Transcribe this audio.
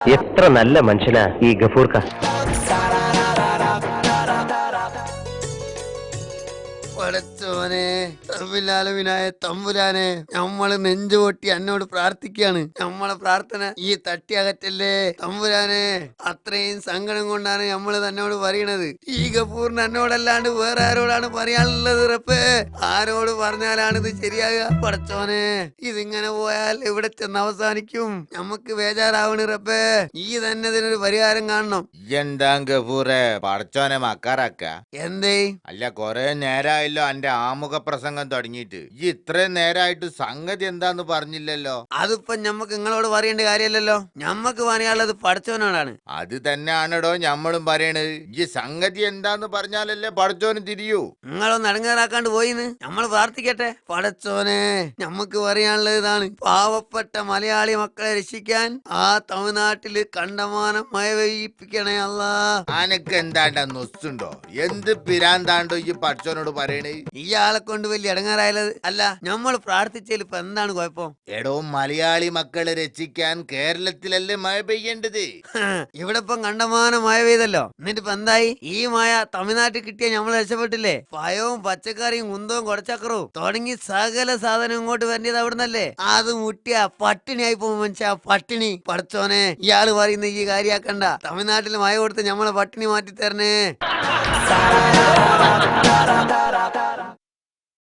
എത്ര നല്ല മനുഷ്യനാ ഈ ഗഫൂർക്ക. പടച്ചോനെ തമ്പിലാലവിനായ തമ്പുരാനെ, നമ്മള് നെഞ്ചുപൊട്ടി എന്നോട് പ്രാർത്ഥിക്കാണ്. നമ്മളെ പ്രാർത്ഥന ഈ തട്ടി അകറ്റല്ലേ തമ്പുരാനെ. അത്രയും സങ്കടം കൊണ്ടാണ് നമ്മള് തന്നോട് പറയണത്. ഈ ഗഫൂറിന് എന്നോടല്ലാണ്ട് വേറെ ആരോടാണ് പറയാനുള്ളത് റബ്ബേ? ആരോട് പറഞ്ഞാലാണ് ഇത് ശരിയാകുക? പടച്ചോനെ, ഇതിങ്ങനെ പോയാൽ എവിടെ ചെന്ന് അവസാനിക്കും? നമുക്ക് ബേജാറാവണ് റബ്ബേ. ഈ തന്നെ ഇതിനൊരു പരിഹാരം കാണണം. എന്താ ഗഫൂറെ പടച്ചോനെ മക്കാറാക്ക? എന്തേ? അല്ല, കൊറേ നേരായല്ലോ എന്റെ ആമുഖ പ്രസംഗം തുടങ്ങിയിട്ട്. ഈ ഇത്രയും നേരായിട്ട് സംഗതി എന്താന്ന് പറഞ്ഞില്ലല്ലോ. അതിപ്പോ ഞമ്മക്ക് നിങ്ങളോട് പറയേണ്ട കാര്യമല്ലല്ലോ. ഞമ്മക്ക് പറയാനുള്ളത് പടച്ചോനോടാണ്. അത് തന്നെയാണടോ ഞമ്മളും പറയണത്. ഈ സംഗതി എന്താന്ന് പറഞ്ഞാലല്ലേ പടച്ചോന് തിരിയൂ. നിങ്ങളൊന്ന് അടങ്ങാറാക്കാണ്ട് പോയിന്ന് നമ്മൾ പ്രാർത്ഥിക്കട്ടെ. പടച്ചോനെ, ഞമ്മക്ക് പറയാനുള്ളത് ഇതാണ്. പാവപ്പെട്ട മലയാളി മക്കളെ രക്ഷിക്കാൻ ആ തമിഴ്നാട്ടില് കണ്ടമാനം മഴ പെയ്യിപ്പിക്കണേ അല്ലാ. അനക്ക് എന്താണ്ടാ നൊസ്സുണ്ടോ? എന്ത് പിരാന്താണ്ടോ ഈ പടച്ചോനോട് പറയണേ? ഇയാളെ കൊണ്ട് വലിയ ഇടങ്ങാറായത് അല്ല. നമ്മൾ പ്രാർത്ഥിച്ചതിൽ ഇപ്പൊ എന്താണ് കുഴപ്പം? എടോ, മലയാളി മക്കളെ രക്ഷിക്കാൻ കേരളത്തിലല്ലേ മഴ പെയ്യേണ്ടത്? ഇവിടെ ഇപ്പം കണ്ടമാനം മഴ പെയ്തല്ലോ. എന്നിട്ട് ഇപ്പൊ എന്തായി? ഈ മഴ തമിഴ്നാട്ടിൽ കിട്ടിയ നമ്മൾ രക്ഷപ്പെട്ടില്ലേ? പഴവും പച്ചക്കറിയും കുന്തവും കൊടച്ചക്കറവും തുടങ്ങി സകല സാധനം ഇങ്ങോട്ട് വരേണ്ടത് അവിടുന്നല്ലേ? അത് മുട്ടിയ പട്ടിണിയായി പോകും മനുഷ്യ, പട്ടിണി. പടച്ചോനെ, ഇയാള് പറയുന്ന ഈ കാര്യാക്കണ്ട. തമിഴ്നാട്ടിൽ മഴ കൊടുത്ത് നമ്മളെ പട്ടിണി മാറ്റി തരണേ.